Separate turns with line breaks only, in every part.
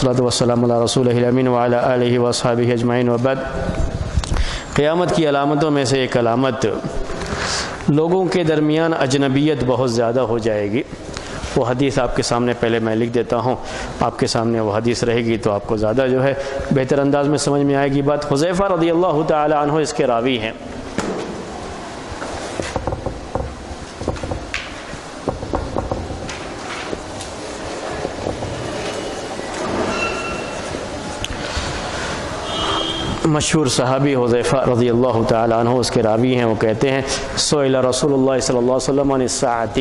والصلاۃ والسلام علی رسولہ الامین وعلی آلہ واصحابہ اجمعین وبعد۔ قیامت کی علامتوں میں سے ایک علامت لوگوں کے درمیان اجنبیت بہت زیادہ ہو جائے گی۔ وہ حدیث آپ کے سامنے پہلے میں لکھ دیتا ہوں، آپ کے سامنے وہ حدیث رہے گی تو آپ کو زیادہ جو ہے بہتر انداز میں سمجھ میں آئے گی بات۔ حذیفہ رضی اللہ تعالی عنہ اس کے راوی ہیں۔ مشہور صحابی حذیفہ رضی اللہ تعالی عنہ اس کے راوی ہیں۔ وہ کہتے ہیں سئل رسول اللہ صلی اللہ علیہ وسلم عن الساعۃ،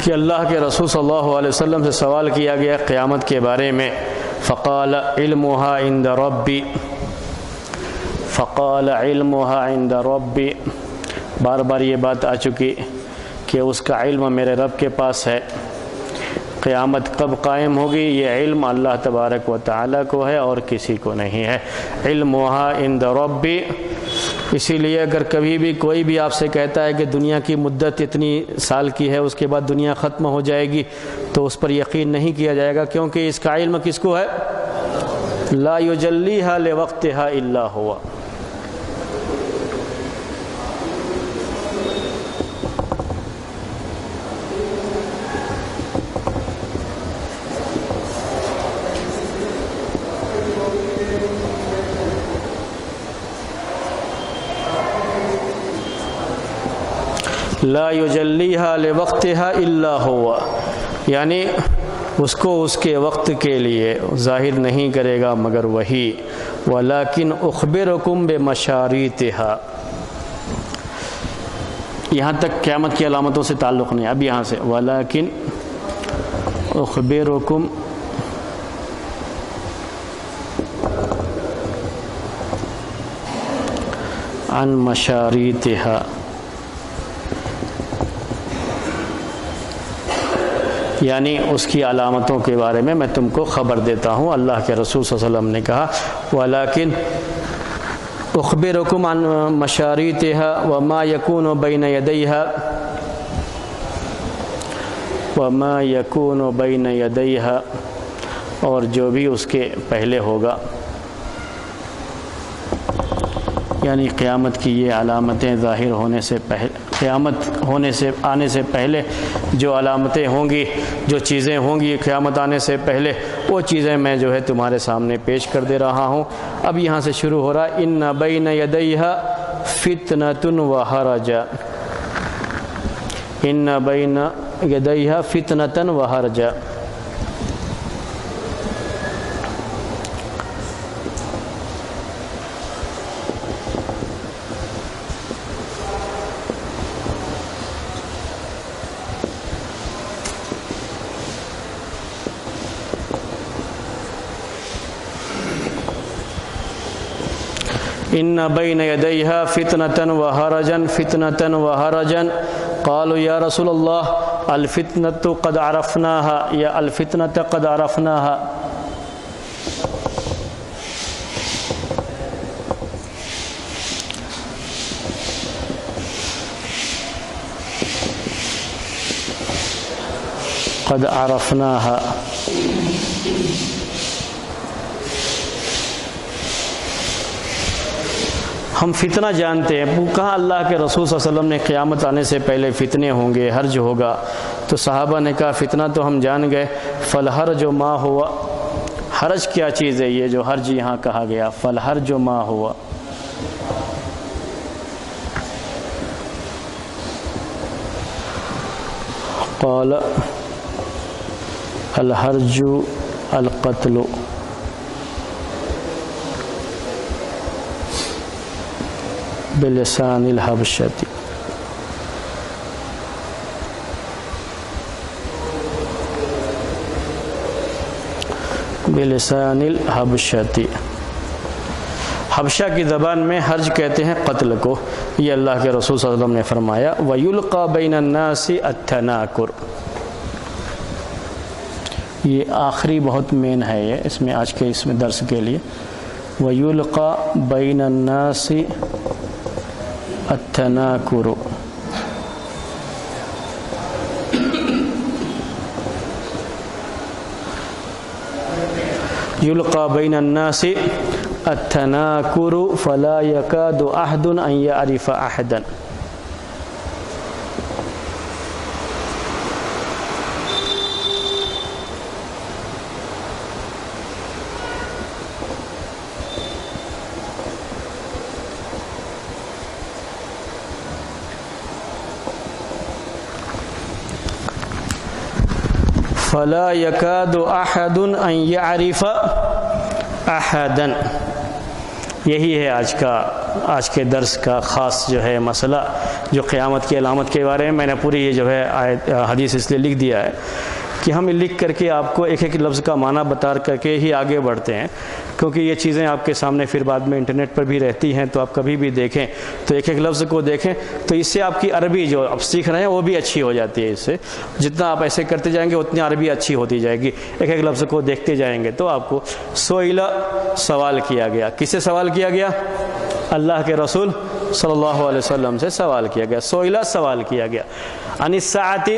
کہ اللہ کے رسول صلی اللہ علیہ وسلم سے سوال کیا گیا قیامت کے بارے میں، فقال علمها عند ربی، فقال علمها عند ربی، بار بار یہ بات آ چکی کہ اس کا علم میرے رب کے پاس ہے۔ قیامت کب قائم ہوگی یہ علم اللہ تبارک و تعالیٰ کو ہے اور کسی کو نہیں ہے۔ علمها عند ربی، اسی لیے اگر کبھی بھی کوئی بھی آپ سے کہتا ہے کہ دنیا کی مدت اتنی سال کی ہے، اس کے بعد دنیا ختم ہو جائے گی، تو اس پر یقین نہیں کیا جائے گا، کیونکہ اس کا علم کس کو ہے؟ لا یجلیھا لوقتھا الا ہوا۔ لا یجلیھا لوقتھا الا ہوا، یعنی اس کو اس کے وقت کے لیے ظاہر نہیں کرے گا مگر وہی۔ ولیکن اخبرکم بمشاریطھا، یہاں تک قیامت کی علامتوں سے تعلق نہیں۔ اب یہاں سے ولیکن اخبرکم عن مشاریطھا، یعنی اس کی علامتوں کے بارے میں میں تم کو خبر دیتا ہوں۔ اللہ کے رسول صلی اللہ علیہ وسلم نے کہا ولیکن اخبرکم عن مشاریطھا وما یکون بین یدیھا، وما یکون بین یدیھا، اور جو بھی اس کے پہلے ہوگا، یعنی قیامت کی یہ علامتیں ظاہر ہونے سے پہلے، قیامت آنے سے پہلے جو علامتیں ہوں گی، جو چیزیں ہوں گی قیامت آنے سے پہلے، وہ چیزیں میں جو ہے تمہارے سامنے پیش کر دے رہا ہوں۔ اب یہاں سے شروع ہو رہا ان بین یدیھا فتنۃ وحرج، ان بین یدیھا فتنۃ وحرج، ان بین یدیھا فتنۃ وحرجا فتنۃ وحرجا، قالوا یا رسول اللہ الفتنۃ قد عرفناها، یا الفتنۃ قد عرفناها، قد عرفناها، ہم فتنہ جانتے ہیں۔ کہاں اللہ کے رسول صلی اللہ علیہ وسلم نے قیامت آنے سے پہلے فتنے ہوں گے، حرج ہوگا، تو صحابہ نے کہا فتنہ تو ہم جان گئے، فالحرج ما ہوا، حرج کیا چیز ہے یہ جو حرج یہاں کہا گیا، فالحرج ما ہوا، قال الحرج القتل، بلسان الحبشۃ، بلسان الحبشۃ، حبشہ کی زبان میں حرج کہتے ہیں قتل کو۔ یہ اللہ کے رسول صلی اللہ علیہ وسلم نے فرمایا وَيُلْقَى بَيْنَ النَّاسِ التَّنَاكُرُ، یہ آخری بہت مین ہے، یہ اس میں آج کے اس میں درس کے لیے وَيُلْقَى بَيْنَ النَّاسِ التَّنَاكُرُ، يُلْقَى بَيْنَ النَّاسِ التَّنَاكُرُ فَلَا يَكَادُ أَحَدٌ أَن يَعْرِفَ أَحَدًا۔ فَلَا يَكَادُ أَحَدٌ أَن يَعْرِفَ أَحَدًا، یہی ہے آج کے درس کا خاص جو ہے مسئلہ، جو قیامت کی علامت کے بارے میں نے پوری یہ جو ہے حدیث اس لیے لکھ دیا ہے کہ ہم لکھ کر کے آپ کو ایک ایک لفظ کا معنی بتا کر کے ہی آگے بڑھتے ہیں، کیونکہ یہ چیزیں آپ کے سامنے پھر بعد میں انٹرنیٹ پر بھی رہتی ہیں، تو آپ کبھی بھی دیکھیں تو ایک ایک لفظ کو دیکھیں، تو اس سے آپ کی عربی جو آپ سیکھ رہے ہیں وہ بھی اچھی ہو جاتی ہے۔ اس سے جتنا آپ ایسے کرتے جائیں گے اتنی عربی اچھی ہوتی جائے گی، ایک ایک لفظ کو دیکھتے جائیں گے۔ تو آپ کو سئیلا سوال کیا گیا، کس سے سوال کیا گیا؟ اللہ کے رسول صلی اللہ علیہ وسلم سے سوال کیا گیا۔ سئیلا سوال کیا گیا، عن الساعۃ،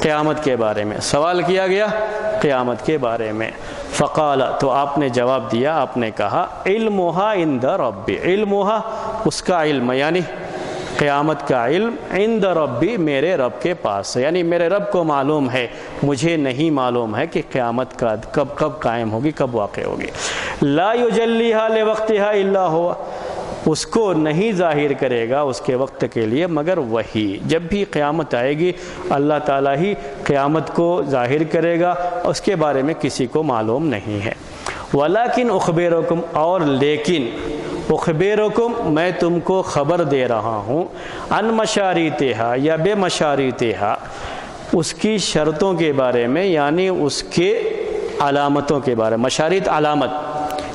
قیامت کے بارے میں سوال کیا گیا، قیامت کے بارے میں۔ فقال، تو آپ نے جواب دیا، آپ نے کہا علمھا عند ربی، علمھا اس کا علم یعنی قیامت کا علم، عند ربی میرے رب کے پاس ہے، یعنی میرے رب کو معلوم ہے، مجھے نہیں معلوم ہے کہ قیامت کا کب قائم ہوگی، کب واقع ہوگی۔ لا یجلیھا لوقتھا الا ھو، اس کو نہیں ظاہر کرے گا اس کے وقت کے لیے مگر وہی۔ جب بھی قیامت آئے گی اللہ تعالیٰ ہی قیامت کو ظاہر کرے گا، اس کے بارے میں کسی کو معلوم نہیں ہے۔ ولیکن اخبرکم، اور لیکن اخبرکم میں تم کو خبر دے رہا ہوں، عن مشاریطھا یا بے مشاریطھا، اس کی شرطوں کے بارے میں، یعنی اس کے علامتوں کے بارے میں۔ مشاریط علامت،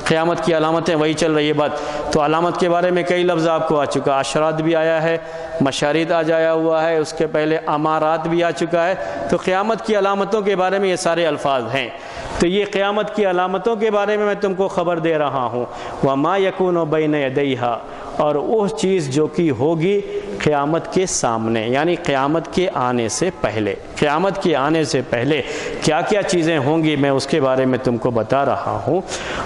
قیامت کی علامتیں وہی چل رہی ہے بات، تو علامت کے بارے میں کئی لفظ آپ کو آ چکا، اشراط بھی آیا ہے، مشاریط آ جایا ہوا ہے، اس کے پہلے امارات بھی آ چکا ہے، تو قیامت کی علامتوں کے بارے میں یہ سارے الفاظ ہیں۔ تو یہ قیامت کی علامتوں کے بارے میں تم کو خبر دے رہا ہوں۔ وما یکون بین یدیھا، اور وہ چیز جو کہ ہوگی قیامت کے سامنے، یعنی قیامت کے آنے سے پہلے، قیامت کے آنے سے پہلے کیا کیا چیزیں ہوں گی میں اس کے بارے میں تم کو بتا رہا ہوں۔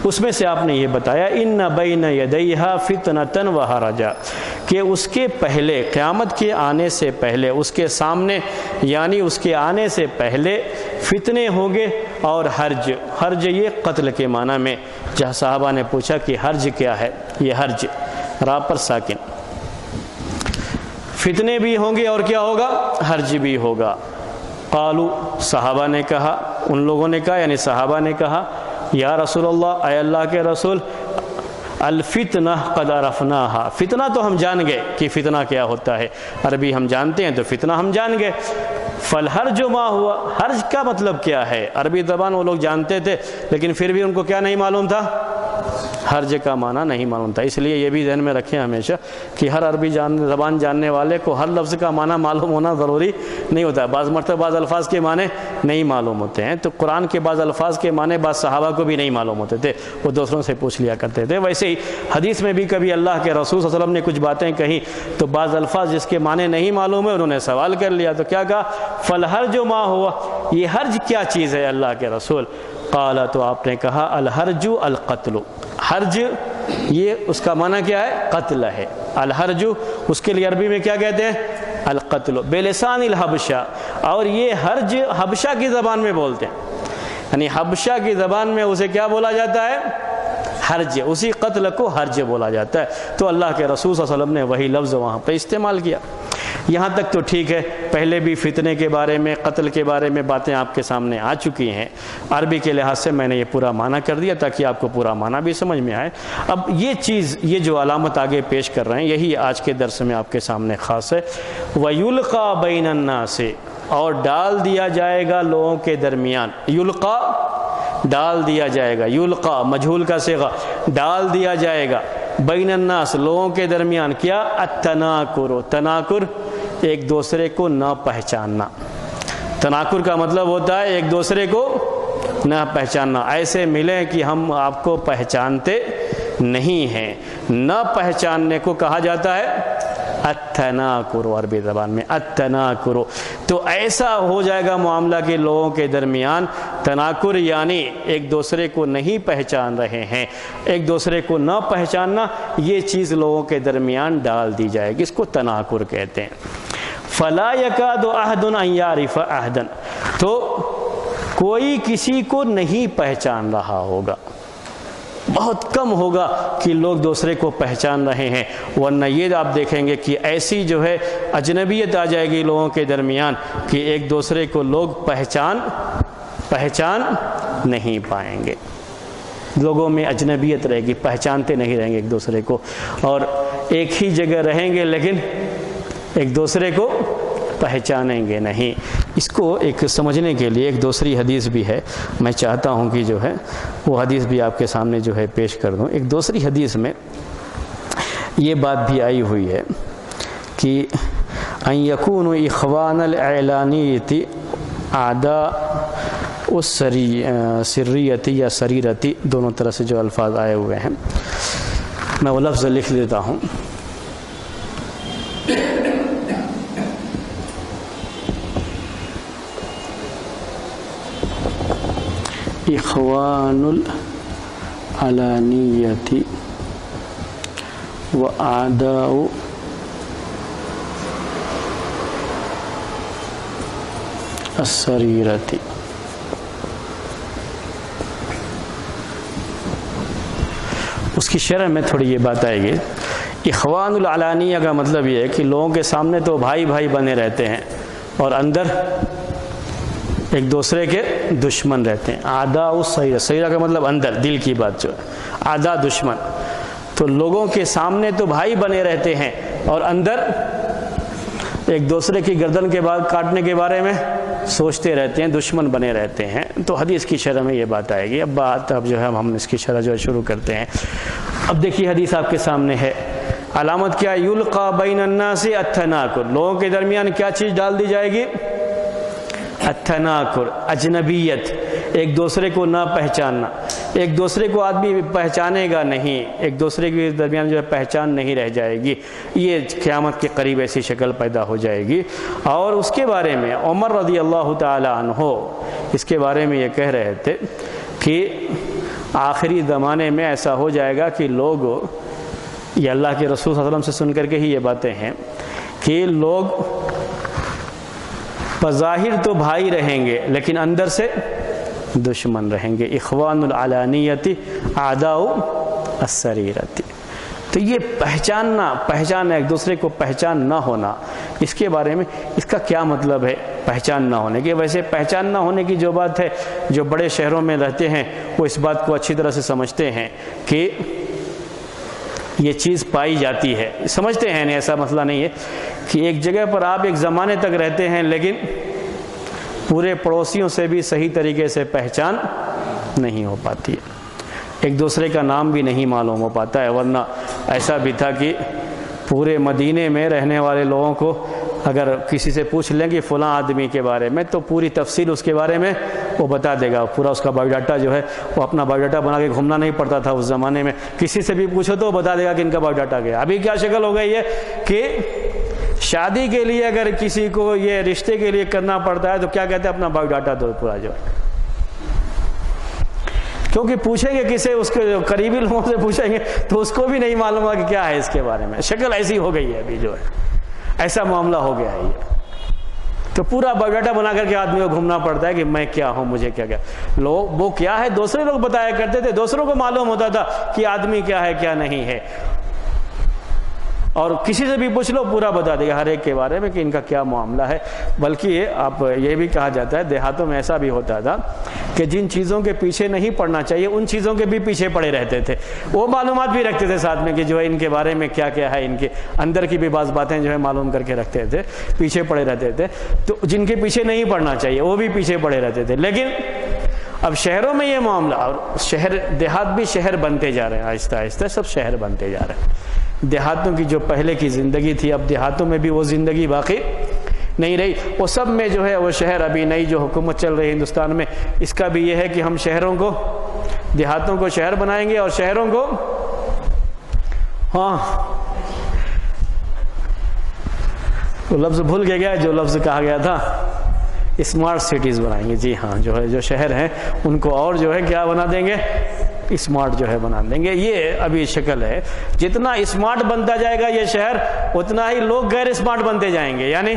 اس میں سے آپ نے یہ بتایا ان بین یدیھا فتنۃ وحرجا، کہ اس کے پہلے، قیامت کے آنے سے پہلے، اس کے سامنے یعنی اس کے آنے سے پہلے فتنے ہوں گے اور حرج۔ حرج یہ قتل کے معنی میں، جہاں صحابہ نے پوچھا کہ حرج کیا ہے، یہ حرج را پر ساکن، فتنے بھی ہوں گے اور کیا ہوگا، حرج بھی ہوگا۔ قالو، صحابہ نے کہا، ان لوگوں نے کہا یعنی صحابہ نے کہا، یا رسول اللہ، اے اللہ کے رسول، الفتنہ قد عرفناہا، فتنہ تو ہم جان گئے کہ فتنہ کیا ہوتا ہے، عربی ہم جانتے ہیں تو فتنہ ہم جان گئے۔ فالحرج ما ہوا، حرج کا مطلب کیا ہے، عربی زبان وہ لوگ جانتے تھے لیکن پھر بھی ان کو کیا نہیں معلوم تھا، حرج کا معنی نہیں معلوم تھا۔ اس لیے یہ بھی ذہن میں رکھیں ہمیشہ کہ ہر عربی زبان جاننے والے کو ہر لفظ کا معنی معلوم ہونا ضروری نہیں ہوتا ہے، بعض مرتبہ بعض الفاظ کے معنی نہیں معلوم ہوتے ہیں، تو قرآن کے بعض الفاظ کے معنی بعض صحابہ کو بھی نہیں معلوم ہوتے تھے، وہ دوسروں سے پوچھ لیا کرتے تھے۔ ویسے ہی حدیث میں بھی کبھی اللہ کے رسول صلی اللہ علیہ وسلم نے کچھ باتیں کہیں تو بعض الفاظ جس کے معنی نہیں معلوم ہے انہوں نے سوال کر لیا، تو کیا کہا، فالحرج ما ہوا، یہ حرج کیا چیز ہے اللہ کے رسول؟ قال، تو آپ نے کہا، الحرج القتل، حرج یہ اس کا معنی کیا ہے، قتل ہے۔ الحرج اس کے لیے عربی میں کیا کہتے ہیں، القتل، بلسان الحبشہ، اور یہ حرج حبشہ کی زبان میں بولتے ہیں، یعنی حبشہ کی زبان میں اسے کیا بولا جاتا ہے، حرج، اسی قتل کو حرج بولا جاتا ہے۔ تو اللہ کے رسول صلی اللہ علیہ وسلم نے وہی لفظ وہاں پہ استعمال کیا۔ یہاں تک تو ٹھیک ہے، پہلے بھی فتنے کے بارے میں، قتل کے بارے میں باتیں آپ کے سامنے آ چکی ہیں، عربی کے لحاظ سے میں نے یہ پورا معنی کر دیا تاکہ آپ کو پورا معنی بھی سمجھ میں آئے۔ اب یہ چیز، یہ جو علامت آگے پیش کر رہے ہیں، یہی آج کے درس میں آپ کے سامنے خاص ہے۔ وَيُلْقَى بَيْنَ النَّاسِ، اور ڈال دیا جائے گا لوگوں کے درمیان، یلقا ڈال دیا جائے گا، یلقا مجہول کا صیغہ، ڈال دیا جائے گا، بین الناس لوگوں کے درمیان، کیا، التناکر، تناکر ایک دوسرے کو نہ پہچاننا، تناکر کا مطلب ہوتا ہے ایک دوسرے کو نہ پہچاننا، ایسے ملیں کہ ہم آپ کو پہچانتے نہیں ہیں۔ نہ پہچاننے کو کہا جاتا ہے التناکر، عربی زبان میں التناکر۔ تو ایسا ہو جائے گا معاملہ کہ لوگوں کے درمیان تناکر یعنی ایک دوسرے کو نہیں پہچان رہے ہیں، ایک دوسرے کو نہ پہچاننا، یہ چیز لوگوں کے درمیان ڈال دی جائے گی، اس کو تناکر کہتے ہیں۔ فلا یکاد احد ان یعرف احدا، تو کوئی کسی کو نہیں پہچان رہا ہوگا، بہت کم ہوگا کہ لوگ دوسرے کو پہچان رہے ہیں، ورنہ یہ آپ دیکھیں گے کہ ایسی جو ہے اجنبیت آ جائے گی لوگوں کے درمیان کہ ایک دوسرے کو لوگ پہچان نہیں پائیں گے، لوگوں میں اجنبیت رہے گی، پہچانتے نہیں رہیں گے ایک دوسرے کو، اور ایک ہی جگہ رہیں گے لیکن ایک دوسرے کو پہچانیں گے نہیں۔ اس کو ایک سمجھنے کے لیے ایک دوسری حدیث بھی ہے، میں چاہتا ہوں کہ جو ہے وہ حدیث بھی آپ کے سامنے جو ہے پیش کر دوں۔ ایک دوسری حدیث میں یہ بات بھی آئی ہوئی ہے کہ ان یکونوا اخوان الاعلانیۃ اعداء السریۃ یا سریرتی، دونوں طرح سے جو الفاظ آئے ہوئے ہیں، میں وہ لفظ لکھ لیتا ہوں۔ اخوان العلانیۃ و اعداء السریرۃ۔ اس کی شرح میں تھوڑی یہ بات آئے گی۔ اخوان العلانیہ کا مطلب یہ ہے کہ لوگوں کے سامنے تو بھائی بھائی بنے رہتے ہیں اور اندر ایک دوسرے کے دشمن رہتے ہیں۔ اعداء السریرہ، سریرہ کا مطلب اندر، دل کی بات جو ہے، اعداء دشمن، تو لوگوں کے سامنے تو بھائی بنے رہتے ہیں اور اندر ایک دوسرے کی گردن کے بعد کاٹنے کے بارے میں سوچتے رہتے ہیں، دشمن بنے رہتے ہیں۔ تو حدیث کی شرح میں یہ بات آئے گی۔ اب جو ہے ہم اس کی شرح جو ہے شروع کرتے ہیں۔ اب دیکھیے حدیث آپ کے سامنے ہے، علامت کیا؟ یلقى بین الناس التناکر، لوگوں کے درمیان کیا چیز ڈال دی جائے گی؟ التناکر، اجنبیت، ایک دوسرے کو نہ پہچاننا، ایک دوسرے کو آدمی پہچانے گا نہیں، ایک دوسرے کے درمیان جو ہے پہچان نہیں رہ جائے گی، یہ قیامت کے قریب ایسی شکل پیدا ہو جائے گی۔ اور اس کے بارے میں عمر رضی اللہ تعالی عنہ اس کے بارے میں یہ کہہ رہے تھے کہ آخری زمانے میں ایسا ہو جائے گا کہ لوگ، یہ اللہ کے رسول صلی اللہ علیہ وسلم سے سن کر کے ہی یہ باتیں ہیں، کہ لوگ بظاہر تو بھائی رہیں گے لیکن اندر سے دشمن رہیں گے۔ اخوان العلانیۃ اعداء السریرۃ۔ تو یہ پہچاننا ایک دوسرے کو پہچان نہ ہونا، اس کے بارے میں اس کا کیا مطلب ہے پہچان نہ ہونے کے؟ ویسے پہچان نہ ہونے کی جو بات ہے، جو بڑے شہروں میں رہتے ہیں وہ اس بات کو اچھی طرح سے سمجھتے ہیں کہ یہ چیز پائی جاتی ہے، سمجھتے ہیں، ایسا مسئلہ نہیں ہے کہ ایک جگہ پر آپ ایک زمانے تک رہتے ہیں لیکن پورے پڑوسیوں سے بھی صحیح طریقے سے پہچان نہیں ہو پاتی ہے، ایک دوسرے کا نام بھی نہیں معلوم ہو پاتا ہے۔ ورنہ ایسا بھی تھا کہ پورے مدینے میں رہنے والے لوگوں کو اگر کسی سے پوچھ لیں کہ فلاں آدمی کے بارے میں، تو پوری تفصیل اس کے بارے میں وہ بتا دے گا، پورا اس کا بایو ڈاٹا جو ہے، وہ اپنا بایو ڈاٹا بنا کے گھومنا نہیں پڑتا تھا اس زمانے میں، کسی سے بھی پوچھو تو وہ بتا دے گا کہ ان کا بایو ڈاٹا گیا۔ ابھی کیا شکل ہو گئی ہے کہ شادی کے لیے اگر کسی کو یہ رشتے کے لیے کرنا پڑتا ہے تو کیا کہتے ہیں؟ اپنا بایو ڈاٹا دو پورا جو، کیونکہ پوچھیں گے کسے، اس کے قریبی لوگوں سے پوچھیں گے تو اس کو بھی نہیں معلوم ہے کہ کیا ہے اس کے بارے میں، شکل ایسی ہو گئی ہے ابھی جو ہے، ایسا معاملہ ہو گیا ہے یہ۔ تو پورا بایو ڈاٹا بنا کر کے آدمی کو گھومنا پڑتا ہے کہ میں کیا ہوں، مجھے کیا لوگ وہ کیا ہے دوسرے لوگ بتایا کرتے تھے، دوسروں کو معلوم ہوتا تھا کہ آدمی کیا ہے کیا نہیں ہے، اور کسی سے بھی پوچھ لو پورا بتا دے گا ہر ایک کے بارے میں کہ ان کا کیا معاملہ ہے۔ بلکہ آپ یہ بھی کہا جاتا ہے دیہاتوں میں ایسا بھی ہوتا تھا کہ جن چیزوں کے پیچھے نہیں پڑنا چاہیے ان چیزوں کے بھی پیچھے پڑے رہتے تھے، وہ معلومات بھی رکھتے تھے ساتھ میں کہ جو ہے ان کے بارے میں کیا کیا ہے، ان کے اندر کی بھی بعض باتیں جو ہے معلوم کر کے رکھتے تھے، پیچھے پڑے رہتے تھے۔ تو جن کے پیچھے نہیں پڑنا چاہیے وہ بھی پیچھے پڑے رہتے تھے۔ لیکن اب شہروں میں یہ معاملہ، اور شہر دیہات بھی شہر بنتے جا رہے ہیں، آہستہ آہستہ سب شہر بنتے جا رہے ہیں۔ دیہاتوں کی جو پہلے کی زندگی تھی اب دیہاتوں میں بھی وہ زندگی باقی نہیں رہی، وہ سب میں جو ہے وہ شہر ابھی نئی جو حکومت چل رہی ہے ہندوستان میں، اس کا بھی یہ ہے کہ ہم شہروں کو، دیہاتوں کو شہر بنائیں گے اور شہروں کو وہ لفظ بھول گیا جو لفظ کہا گیا تھا، اسمارٹ سٹیز بنائیں گے. جی ہاں، جو ہے جو شہر ہیں ان کو اور جو ہے کیا بنا دیں گے، اسمارٹ جو ہے بنا دیں گے. یہ ابھی شکل ہے. جتنا اسمارٹ بنتا جائے گا یہ شہر، اتنا ہی لوگ غیر اسمارٹ بنتے جائیں گے، یعنی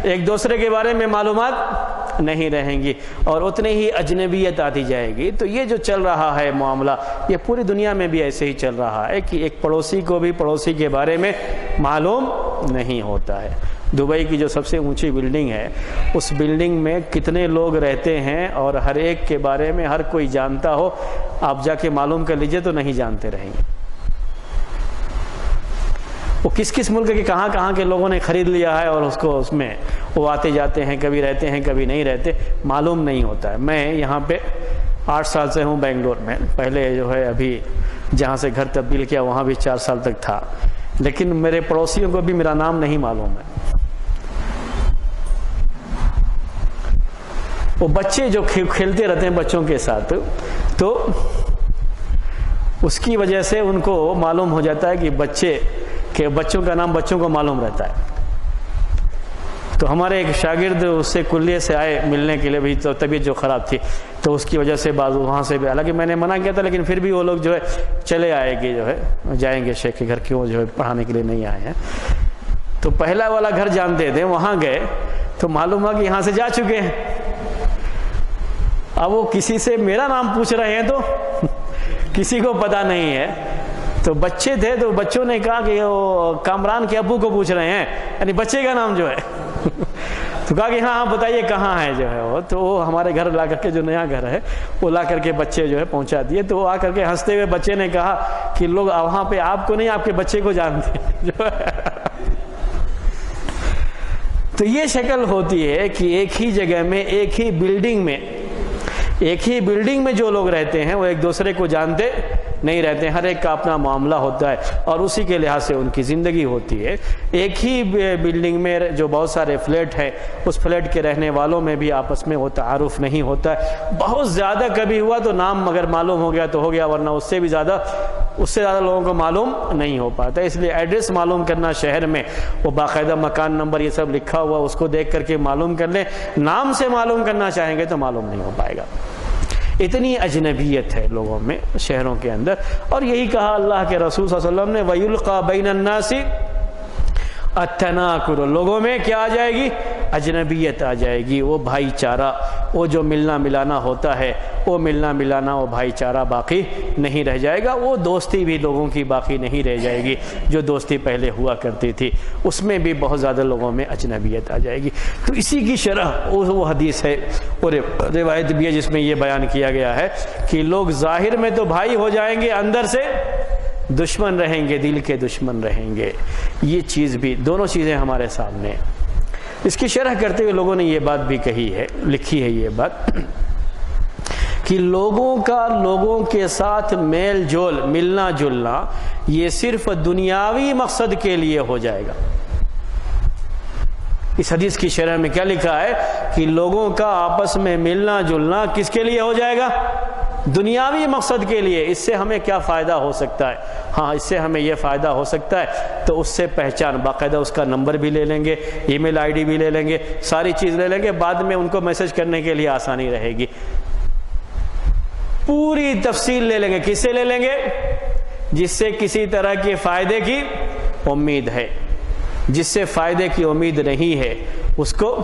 ایک دوسرے کے بارے میں معلومات نہیں رہیں گی اور اتنی ہی اجنبیت آتی جائے گی. تو یہ جو چل رہا ہے معاملہ، یہ پوری دنیا میں بھی ایسے ہی چل رہا ہے کہ ایک پڑوسی کو بھی پڑوسی کے بارے میں معلوم نہیں ہوتا ہے. دبئی کی جو سب سے اونچی بلڈنگ ہے، اس بلڈنگ میں کتنے لوگ رہتے ہیں اور ہر ایک کے بارے میں ہر کوئی جانتا ہو، آپ جا کے معلوم کر لیجئے تو نہیں جانتے رہیں گے. وہ کس کس ملک کے کہاں کہاں کے لوگوں نے خرید لیا ہے اور اس کو اس میں وہ آتے جاتے ہیں، کبھی رہتے ہیں کبھی نہیں رہتے، معلوم نہیں ہوتا ہے. میں یہاں پہ 8 سال سے ہوں بنگلور میں. پہلے جو ہے ابھی جہاں سے گھر تبدیل کیا وہاں بھی 4 سال تک تھا، لیکن میرے پڑوسیوں کو بھی میرا نام نہیں معلوم ہے. وہ بچے جو کھیلتے رہتے ہیں بچوں کے ساتھ، تو اس کی وجہ سے ان کو معلوم ہو جاتا ہے کہ بچوں کا نام بچوں کو معلوم رہتا ہے. تو ہمارے ایک شاگرد اس سے کلیے سے آئے ملنے کے لیے، بھی تو طبیعت جو خراب تھی تو اس کی وجہ سے بعض وہاں سے بھی، حالانکہ میں نے منع کیا تھا لیکن پھر بھی وہ لوگ جو ہے چلے آئے کہ جو ہے جائیں گے شیخ کے گھر، کیوں جو ہے پڑھانے کے لیے نہیں آئے ہیں. تو پہلا والا گھر جانتے تھے، وہاں گئے تو معلوم ہوا کہ یہاں سے جا چکے ہیں. اب وہ کسی سے میرا نام پوچھ رہے ہیں تو کسی کو پتا نہیں ہے. تو بچے تھے تو بچوں نے کہا کہ وہ کامران کے ابو کو پوچھ رہے ہیں، یعنی بچے کا نام جو ہے. تو کہا کہ ہاں بتائیے کہاں ہے جو ہے وہ. تو وہ ہمارے گھر لا کر کے، جو نیا گھر ہے وہ لا کر کے بچے جو ہے پہنچا دیے. تو وہ آ کر کے ہنستے ہوئے بچے نے کہا کہ لوگ وہاں پہ آپ کو نہیں، آپ کے بچے کو جانتے جو ہے. تو یہ شکل ہوتی ہے کہ ایک ہی جگہ میں، ایک ہی بلڈنگ میں جو لوگ رہتے ہیں وہ ایک دوسرے کو جانتے نہیں رہتے ہیں. ہر ایک کا اپنا معاملہ ہوتا ہے اور اسی کے لحاظ سے ان کی زندگی ہوتی ہے. ایک ہی بلڈنگ میں جو بہت سارے فلیٹ ہیں، اس فلیٹ کے رہنے والوں میں بھی آپس میں وہ تعارف نہیں ہوتا ہے. بہت زیادہ کبھی ہوا تو نام اگر معلوم ہو گیا تو ہو گیا، ورنہ اس سے زیادہ لوگوں کو معلوم نہیں ہو پاتا. اس لیے ایڈریس معلوم کرنا شہر میں، وہ باقاعدہ مکان نمبر یہ سب لکھا ہوا، اس کو دیکھ کر کے معلوم کر لیں. نام سے معلوم کرنا چاہیں گے تو معلوم نہیں ہو پائے گا. اتنی اجنبیت ہے لوگوں میں، شہروں کے اندر. اور یہی کہا اللہ کے رسول صلی اللہ علیہ وسلم نے، وَيُلْقَى بَيْنَ النَّاسِ التَّنَاكُرُ. لوگوں میں کیا آ جائے گی؟ اجنبیت آ جائے گی. وہ بھائی چارہ، وہ جو ملنا ملانا ہوتا ہے، وہ ملنا ملانا، وہ بھائی چارہ باقی نہیں رہ جائے گا. وہ دوستی بھی لوگوں کی باقی نہیں رہ جائے گی جو دوستی پہلے ہوا کرتی تھی. اس میں بھی بہت زیادہ لوگوں میں اجنبیت آ جائے گی. تو اسی کی شرح وہ حدیث ہے اور روایت بھی ہے جس میں یہ بیان کیا گیا ہے کہ لوگ ظاہر میں تو بھائی ہو جائیں گے، اندر سے دشمن رہیں گے، دل کے دشمن رہیں گے. یہ چیز بھی، دونوں چیزیں ہمارے سامنے. اس کی شرح کرتے ہوئے لوگوں نے یہ بات بھی کہی ہے، لکھی ہے یہ بات کہ لوگوں کا لوگوں کے ساتھ میل جول، ملنا جلنا، یہ صرف دنیاوی مقصد کے لیے ہو جائے گا. اس حدیث کی شرح میں کیا لکھا ہے کہ لوگوں کا آپس میں ملنا جلنا کس کے لیے ہو جائے گا؟ دنیاوی مقصد کے لیے. اس سے ہمیں کیا فائدہ ہو سکتا ہے؟ ہاں، اس سے ہمیں یہ فائدہ ہو سکتا ہے تو اس سے پہچان، باقاعدہ اس کا نمبر بھی لے لیں گے، ای میل آئی ڈی بھی لے لیں گے، ساری چیز لے لیں گے. بعد میں ان کو میسج کرنے کے لیے آسانی رہے گی. پوری تفصیل لے لیں گے. کس سے لے لیں گے؟ جس سے کسی طرح کے فائدے کی امید ہے. جس سے فائدے کی امید نہیں ہے اس کو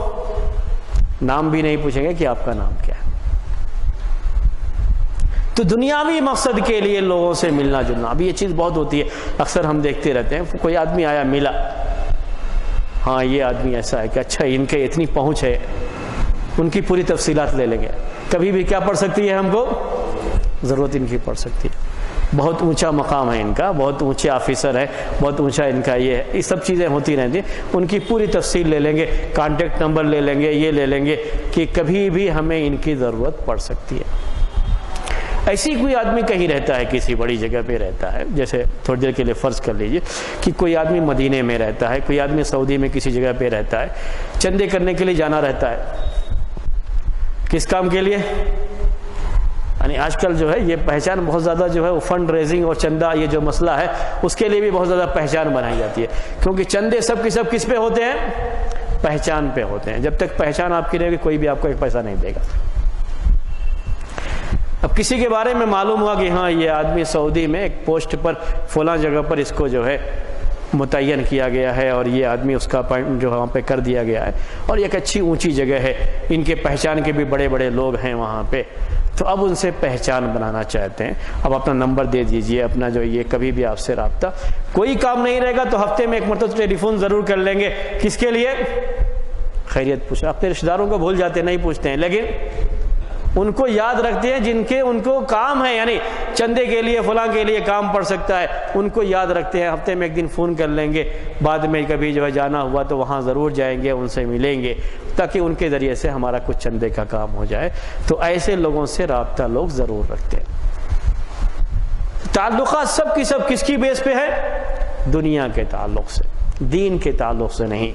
نام بھی نہیں پوچھیں گے کہ آپ کا نام کیا ہے. تو دنیاوی مقصد کے لیے لوگوں سے ملنا جلنا. اب یہ چیز بہت ہوتی ہے، اکثر ہم دیکھتے رہتے ہیں. کوئی آدمی آیا ملا، ہاں یہ آدمی ایسا ہے کہ اچھا ان کے اتنی پہنچ ہے، ان کی پوری تفصیلات لے لیں گے. کبھی بھی کیا پڑ سکتی ہے ہم کو ضرورت ان کی پڑ سکتی ہے. بہت اونچا مقام ہے ان کا، بہت اونچے آفیسر ہے، بہت اونچا ان کا یہ ہے. یہ سب چیزیں ہوتی رہتی ہیں. ان کی پوری تفصیل لے لیں گے، کانٹیکٹ نمبر لے لیں گے، یہ لے لیں گے کہ کبھی بھی ہمیں ان کی ضرورت پڑ سکتی ہے. ایسی کوئی آدمی کہیں رہتا ہے، کسی بڑی جگہ پہ رہتا ہے، جیسے تھوڑی دیر کے لیے فرض کر لیجئے کہ کوئی آدمی مدینے میں رہتا ہے، کوئی آدمی سعودی میں کسی جگہ پہ رہتا ہے، چندے کرنے کے لیے جانا رہتا ہے، کس کام کے لیے؟ یعنی آج کل جو ہے یہ پہچان بہت زیادہ جو ہے فنڈ ریزنگ اور چندہ یہ جو مسئلہ ہے اس کے لیے بھی بہت زیادہ پہچان بنائی جاتی ہے، کیونکہ چندے سب کی سب کس پہ ہوتے ہیں؟ پہچان پہ ہوتے ہیں۔ جب تک پہچان آپ کی رہے گی کوئی بھی آپ کو ایک پیسہ نہیں دے گا۔ اب کسی کے بارے میں معلوم ہوا کہ ہاں یہ آدمی سعودی میں ایک پوسٹ پر فلاں جگہ پر اس کو جو ہے متعین کیا گیا ہے اور یہ آدمی اس کا اپائنٹمنٹ جو وہاں پہ کر دیا گیا ہے اور ایک اچھی اونچی جگہ ہے، ان کے پہچان کے بھی بڑے بڑے لوگ ہیں وہاں پہ، تو اب ان سے پہچان بنانا چاہتے ہیں۔ اب اپنا نمبر دے دیجئے، اپنا جو یہ کبھی بھی آپ سے رابطہ، کوئی کام نہیں رہے گا تو ہفتے میں ایک مرتبہ ٹیلی فون ضرور کر لیں گے، کس کے لیے؟ خیریت پوچھنا۔ اپنے رشتہ داروں کو بھول جاتے ہیں، نہیں پوچھتے ہیں، لیکن ان کو یاد رکھتے ہیں جن کے ان کو کام ہے، یعنی چندے کے لیے فلاں کے لیے کام پڑ سکتا ہے، ان کو یاد رکھتے ہیں، ہفتے میں ایک دن فون کر لیں گے، بعد میں کبھی جو ہے جانا ہوا تو وہاں ضرور جائیں گے، ان سے ملیں گے تاکہ ان کے ذریعے سے ہمارا کچھ چندے کا کام ہو جائے۔ تو ایسے لوگوں سے رابطہ لوگ ضرور رکھتے ہیں۔ تعلقات سب کی سب کس کی بیس پہ ہے؟ دنیا کے تعلق سے، دین کے تعلق سے نہیں،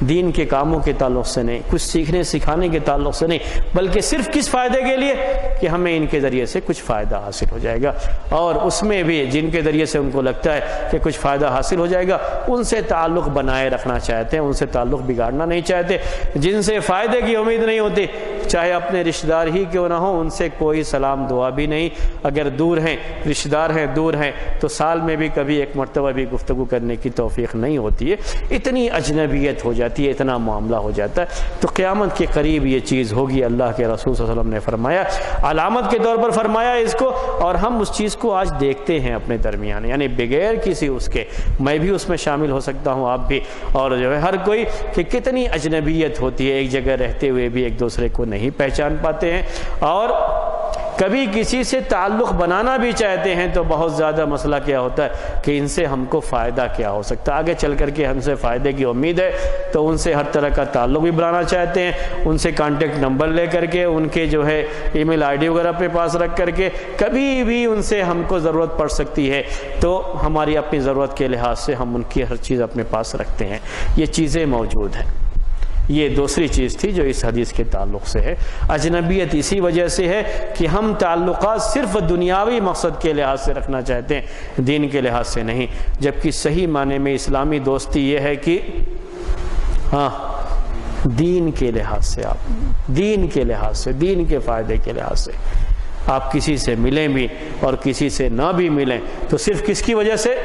دین کے کاموں کے تعلق سے نہیں، کچھ سیکھنے سکھانے کے تعلق سے نہیں، بلکہ صرف کس فائدے کے لیے کہ ہمیں ان کے ذریعے سے کچھ فائدہ حاصل ہو جائے گا، اور اس میں بھی جن کے ذریعے سے ان کو لگتا ہے کہ کچھ فائدہ حاصل ہو جائے گا ان سے تعلق بنائے رکھنا چاہتے ہیں، ان سے تعلق بگاڑنا نہیں چاہتے۔ جن سے فائدے کی امید نہیں ہوتی، چاہے اپنے رشتہ دار ہی کیوں نہ ہو، ان سے کوئی سلام دعا بھی نہیں، اگر دور ہیں، رشتہ دار ہیں، دور ہیں، تو سال میں بھی کبھی ایک مرتبہ بھی گفتگو کرنے کی توفیق نہیں ہوتی ہے، اتنی اجنبیت ہو جاتی ہے، اتنا معاملہ ہو جاتا ہے۔ تو قیامت کے قریب یہ چیز ہوگی، اللہ کے رسول صلی اللہ علیہ وسلم نے فرمایا، علامت کے طور پر فرمایا اس کو، اور ہم اس چیز کو آج دیکھتے ہیں اپنے درمیان، یعنی بغیر کسی اس کے، میں بھی اس میں شامل ہو سکتا ہوں، آپ بھی، اور جو ہے ہر کوئی، کہ کتنی اجنبیت ہوتی ہے، ایک جگہ رہتے ہوئے بھی ایک دوسرے کو نہیں پہچان پاتے ہیں، اور کبھی کسی سے تعلق بنانا بھی چاہتے ہیں تو بہت زیادہ مسئلہ کیا ہوتا ہے کہ ان سے ہم کو فائدہ کیا ہو سکتا ہے، آگے چل کر کے ہم سے فائدے کی امید ہے، تو ان سے ہر طرح کا تعلق بھی بنانا چاہتے ہیں، ان سے کانٹیکٹ نمبر لے کر کے، ان کے جو ہے ای میل آئی ڈی وغیرہ اپنے پاس رکھ کر کے، کبھی بھی ان سے ہم کو ضرورت پڑ سکتی ہے تو ہماری اپنی ضرورت کے لحاظ سے ہم ان کی ہر چیز اپنے پاس رکھتے ہیں، یہ چیزیں موجود ہیں۔ یہ دوسری چیز تھی جو اس حدیث کے تعلق سے ہے۔ اجنبیت اسی وجہ سے ہے کہ ہم تعلقات صرف دنیاوی مقصد کے لحاظ سے رکھنا چاہتے ہیں، دین کے لحاظ سے نہیں، جبکہ صحیح معنی میں اسلامی دوستی یہ ہے کہ ہاں دین کے لحاظ سے، آپ دین کے لحاظ سے، دین کے فائدے کے لحاظ سے آپ کسی سے ملیں بھی اور کسی سے نہ بھی ملیں تو صرف کس کی وجہ سے؟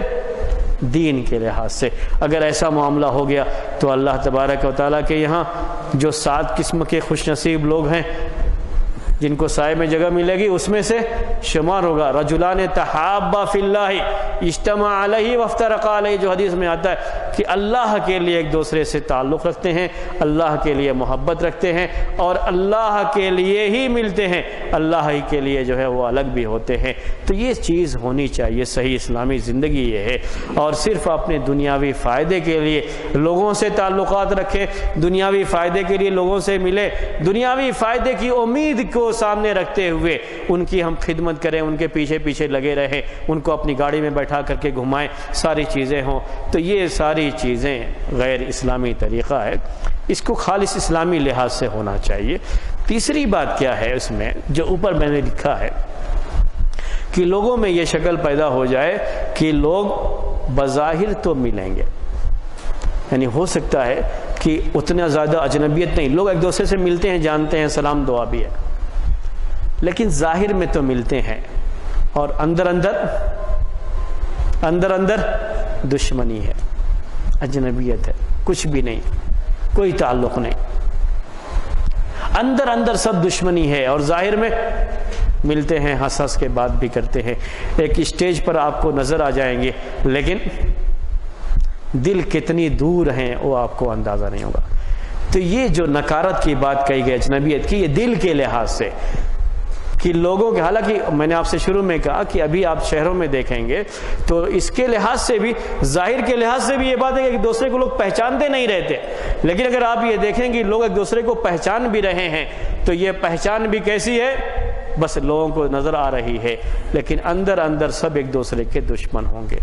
دین کے لحاظ سے۔ اگر ایسا معاملہ ہو گیا تو اللہ تبارک و تعالیٰ کے یہاں جو 7 قسم کے خوش نصیب لوگ ہیں جن کو سائے میں جگہ ملے گی اس میں سے شمار ہوگا، رجلان تحابا فی اللہ اجتمع علیہ وافترقا علیہ، جو حدیث میں آتا ہے کہ اللہ کے لیے ایک دوسرے سے تعلق رکھتے ہیں، اللہ کے لیے محبت رکھتے ہیں اور اللہ کے لیے ہی ملتے ہیں، اللہ ہی کے لیے جو ہے وہ الگ بھی ہوتے ہیں۔ تو یہ چیز ہونی چاہیے، صحیح اسلامی زندگی یہ ہے، اور صرف اپنے دنیاوی فائدے کے لیے لوگوں سے تعلقات رکھیں، دنیاوی فائدے کے لیے لوگوں سے ملے، دنیاوی فائدے کی امید کو سامنے رکھتے ہوئے ان کی ہم خدمت کریں، ان کے پیچھے پیچھے لگے رہیں، ان کو اپنی گاڑی میں بیٹھا کر کے گھمائیں، ساری چیزیں ہوں، تو یہ ساری چیزیں غیر اسلامی طریقہ ہے، اس کو خالص اسلامی لحاظ سے ہونا چاہیے۔ تیسری بات کیا ہے اس میں جو اوپر میں نے لکھا ہے کہ لوگوں میں یہ شکل پیدا ہو جائے کہ لوگ بظاہر تو ملیں گے، یعنی ہو سکتا ہے کہ اتنا زیادہ اجنبیت نہیں، لوگ ایک دوسرے سے ملتے ہیں، جانتے ہیں، سلام دعا بھی ہے، لیکن ظاہر میں تو ملتے ہیں اور اندر اندر دشمنی ہے، اجنبیت ہے، کچھ بھی نہیں، کوئی تعلق نہیں، اندر سب دشمنی ہے اور ظاہر میں ملتے ہیں، ہنس ہنس کے بات بھی کرتے ہیں، ایک اسٹیج پر آپ کو نظر آ جائیں گے لیکن دل کتنی دور ہیں وہ آپ کو اندازہ نہیں ہوگا۔ تو یہ جو نکارت کی بات کہی گئی اجنبیت کی، یہ دل کے لحاظ سے کہ لوگوں کے، حالانکہ میں نے آپ سے شروع میں کہا کہ ابھی آپ شہروں میں دیکھیں گے تو اس کے لحاظ سے بھی، ظاہر کے لحاظ سے بھی یہ بات ہے کہ ایک دوسرے کو لوگ پہچانتے نہیں رہتے، لیکن اگر آپ یہ دیکھیں کہ لوگ ایک دوسرے کو پہچان بھی رہے ہیں تو یہ پہچان بھی کیسی ہے؟ بس لوگوں کو نظر آ رہی ہے، لیکن اندر اندر سب ایک دوسرے کے دشمن ہوں گے،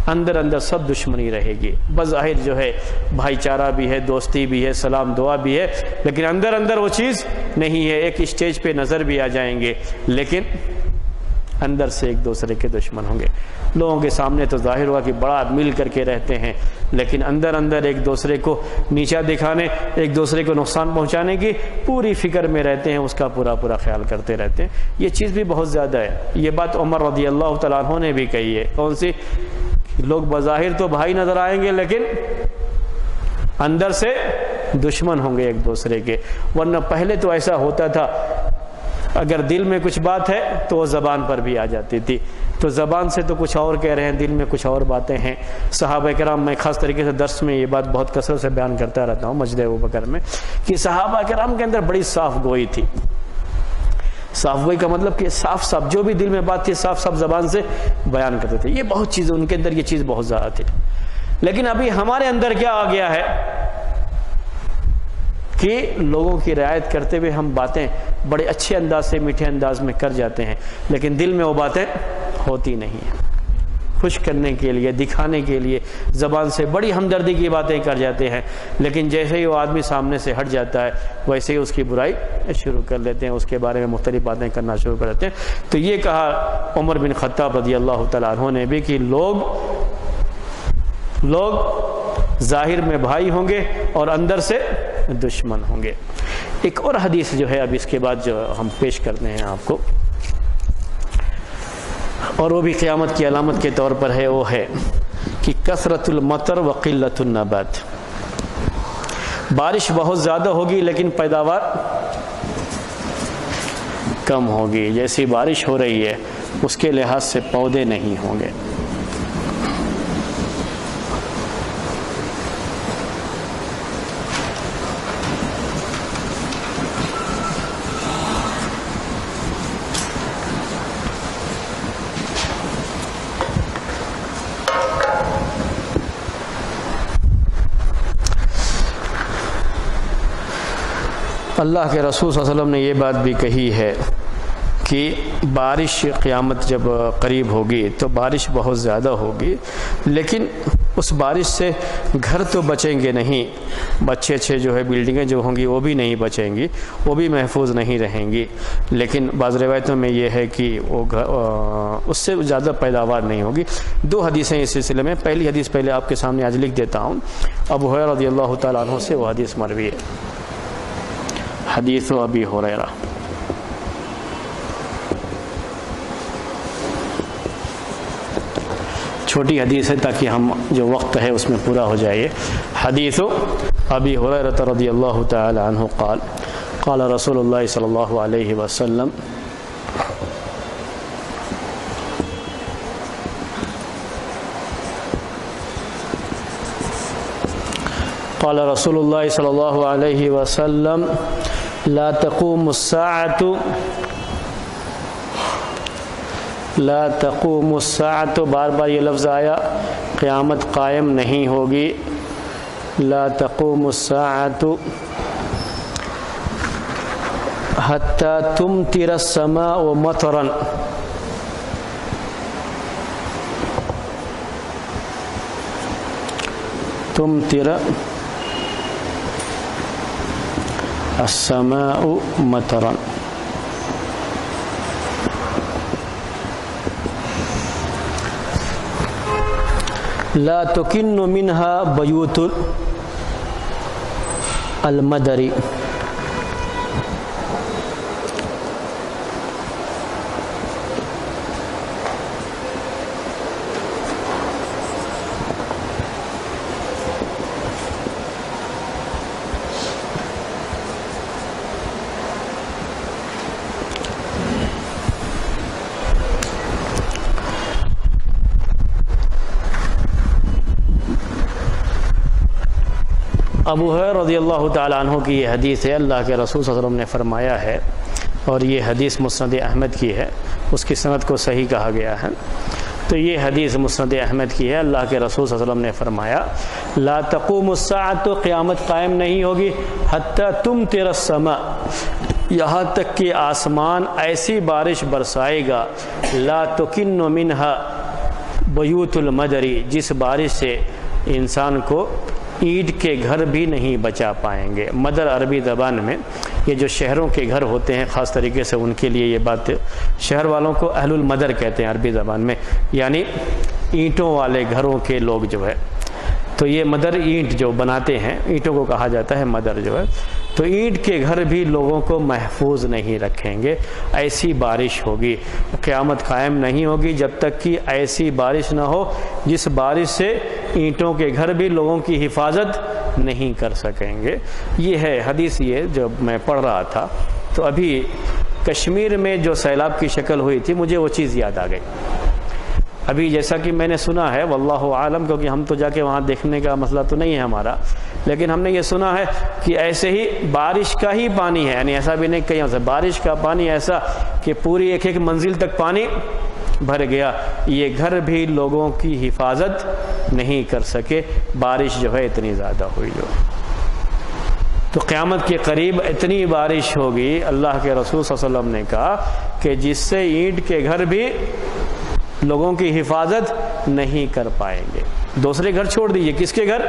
اندر اندر سب دشمنی رہے گی۔ بظاہر جو ہے بھائی چارہ بھی ہے، دوستی بھی ہے، سلام دعا بھی ہے، لیکن اندر اندر وہ چیز نہیں ہے۔ ایک اسٹیج پہ نظر بھی آ جائیں گے، لیکن اندر سے ایک دوسرے کے دشمن ہوں گے۔ لوگوں کے سامنے تو ظاہر ہوا کہ بڑا مل کر کے رہتے ہیں، لیکن اندر اندر ایک دوسرے کو نیچا دکھانے، ایک دوسرے کو نقصان پہنچانے کی پوری فکر میں رہتے ہیں، اس کا پورا خیال کرتے رہتے ہیں۔ یہ چیز بھی بہت زیادہ ہے۔ یہ بات عمر رضی اللہ تعالیٰ عنہ نے بھی کہی ہے۔ کون سی؟ لوگ بظاہر تو بھائی نظر آئیں گے، لیکن اندر سے دشمن ہوں گے ایک دوسرے کے۔ ورنہ پہلے تو ایسا ہوتا تھا، اگر دل میں کچھ بات ہے تو وہ زبان پر بھی آ جاتی تھی، تو زبان سے تو کچھ اور کہہ رہے ہیں، دل میں کچھ اور باتیں ہیں۔ صحابہ کرام، میں خاص طریقے سے درس میں یہ بات بہت کثرت سے بیان کرتا رہتا ہوں مسجد ابوبکر میں، کہ صحابہ کرام کے اندر بڑی صاف گوئی تھی۔ صاف گوئی کا مطلب کہ صاف صاف جو بھی دل میں بات تھی صاف صاف زبان سے بیان کرتے تھے۔ یہ بہت چیزیں ان کے اندر، یہ چیز بہت زیادہ تھی۔ لیکن ابھی ہمارے اندر کیا آ گیا ہے کہ لوگوں کی رعایت کرتے ہوئے ہم باتیں بڑے اچھے انداز سے، میٹھے انداز میں کر جاتے ہیں، لیکن دل میں وہ باتیں ہوتی نہیں ہیں۔ خوش کرنے کے لیے، دکھانے کے لیے زبان سے بڑی ہمدردی کی باتیں کر جاتے ہیں، لیکن جیسے ہی وہ آدمی سامنے سے ہٹ جاتا ہے ویسے ہی اس کی برائی شروع کر لیتے ہیں، اس کے بارے میں مختلف باتیں کرنا شروع کر دیتے ہیں۔ تو یہ کہا عمر بن خطاب رضی اللہ تعالیٰ عنہ نے بھی کہ لوگ ظاہر میں بھائی ہوں گے اور اندر سے دشمن ہوں گے۔ ایک اور حدیث جو ہے اب اس کے بعد جو ہم پیش کرتے ہیں آپ کو، اور وہ بھی قیامت کی علامت کے طور پر ہے، وہ ہے کہ کثرت المطر و قلت النبات۔ بارش بہت زیادہ ہوگی لیکن پیداوار کم ہوگی۔ جیسی بارش ہو رہی ہے اس کے لحاظ سے پودے نہیں ہوں گے۔ اللہ کے رسول صلی اللہ علیہ وسلم نے یہ بات بھی کہی ہے کہ بارش، قیامت جب قریب ہوگی تو بارش بہت زیادہ ہوگی، لیکن اس بارش سے گھر تو بچیں گے نہیں، اچھے جو ہے بلڈنگیں جو ہوں گی وہ بھی نہیں بچیں گی، وہ بھی محفوظ نہیں رہیں گی، لیکن بعض روایتوں میں یہ ہے کہ وہ اس سے زیادہ پیداوار نہیں ہوگی۔ دو حدیثیں اس سلسلے میں، پہلی حدیث پہلے آپ کے سامنے آج لکھ دیتا ہوں، ابو ہریرہ رضی اللہ تعالیٰ عنہ سے وہ حدیث مروی ہے، حدیث ابی ہریرہ۔ چھوٹی حدیث ہے تاکہ ہم جو وقت ہے اس میں پورا ہو جائے۔ حدیث ابی ہریرہ رضی اللہ تعالی عنہ قال قال رسول اللہ صلی اللہ علیہ وسلم قال رسول اللہ صلی اللہ علیہ وسلم لا تقوم الساعة، بار بار یہ لفظ آیا، قیامت قائم نہیں ہوگی۔ لا تقوم الساعة حتى تمطر السماء مطرا، تمطر السماء مطرا، لا تكن منها بيوت المدر، ابو ہریرہ رضی اللہ تعالیٰ عنہ کی یہ حدیث ہے، اللہ کے رسول صلی اللہ علیہ وسلم نے فرمایا ہے، اور یہ حدیث مسند احمد کی ہے، اس کی سند کو صحیح کہا گیا ہے۔ تو یہ حدیث مسند احمد کی ہے، اللہ کے رسول صلی اللہ علیہ وسلم نے فرمایا لا تقوم الساعة، قیامت قائم نہیں ہوگی، حتی تمطر السماء، یہاں تک کہ آسمان ایسی بارش برسائے گا لا تکن منہا بیوت المدری، جس بارش سے انسان کو اینٹ کے گھر بھی نہیں بچا پائیں گے۔ مدر عربی زبان میں یہ جو شہروں کے گھر ہوتے ہیں خاص طریقے سے ان کے لیے یہ بات، شہر والوں کو اہل المدر کہتے ہیں عربی زبان میں، یعنی اینٹوں والے گھروں کے لوگ جو ہے، تو یہ مدر اینٹ جو بناتے ہیں اینٹوں کو کہا جاتا ہے مدر جو ہے، تو اینٹ کے گھر بھی لوگوں کو محفوظ نہیں رکھیں گے۔ ایسی بارش ہوگی، قیامت قائم نہیں ہوگی جب تک کہ ایسی بارش نہ ہو جس بارش سے اینٹوں کے گھر بھی لوگوں کی حفاظت نہیں کر سکیں گے۔ یہ ہے حدیث، یہ جو میں پڑھ رہا تھا تو ابھی کشمیر میں جو سیلاب کی شکل ہوئی تھی مجھے وہ چیز یاد آ گئی۔ ابھی جیسا کہ میں نے سنا ہے واللہ عالم، کیونکہ ہم تو جا کے وہاں دیکھنے کا مسئلہ تو نہیں ہے ہمارا، لیکن ہم نے یہ سنا ہے کہ ایسے ہی بارش کا ہی پانی ہے، یعنی ایسا بھی نہیں کہیں سے بارش کا پانی ایسا کہ پوری ایک ایک منزل تک پانی بھر گیا، یہ گھر بھی لوگوں کی حفاظت نہیں کر سکے، بارش جو ہے اتنی زیادہ ہوئی جو۔ تو قیامت کے قریب اتنی بارش ہوگی، اللہ کے رسول صلی اللہ علیہ وسلم نے کہا کہ جس سے اینٹ کے گھر بھی لوگوں کی حفاظت نہیں کر پائیں گے۔ دوسرے گھر چھوڑ دیجئے، کس کے گھر؟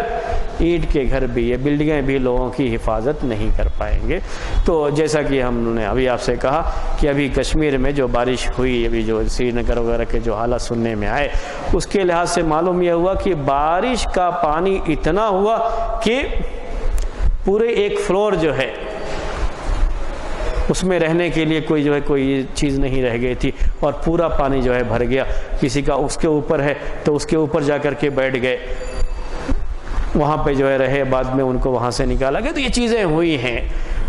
اینٹ کے گھر بھی، یہ بلڈنگیں بھی لوگوں کی حفاظت نہیں کر پائیں گے۔ تو جیسا کہ ہم نے ابھی آپ سے کہا کہ ابھی کشمیر میں جو بارش ہوئی، ابھی جو سری نگر وغیرہ کے جو حالات سننے میں آئے، اس کے لحاظ سے معلوم یہ ہوا کہ بارش کا پانی اتنا ہوا کہ پورے ایک فلور جو ہے اس میں رہنے کے لیے کوئی جو ہے کوئی چیز نہیں رہ گئی تھی، اور پورا پانی جو ہے بھر گیا۔ کسی کا اس کے اوپر ہے تو اس کے اوپر جا کر کے بیٹھ گئے، وہاں پہ جو ہے رہے، بعد میں ان کو وہاں سے نکالا گیا۔ تو یہ چیزیں ہوئی ہیں،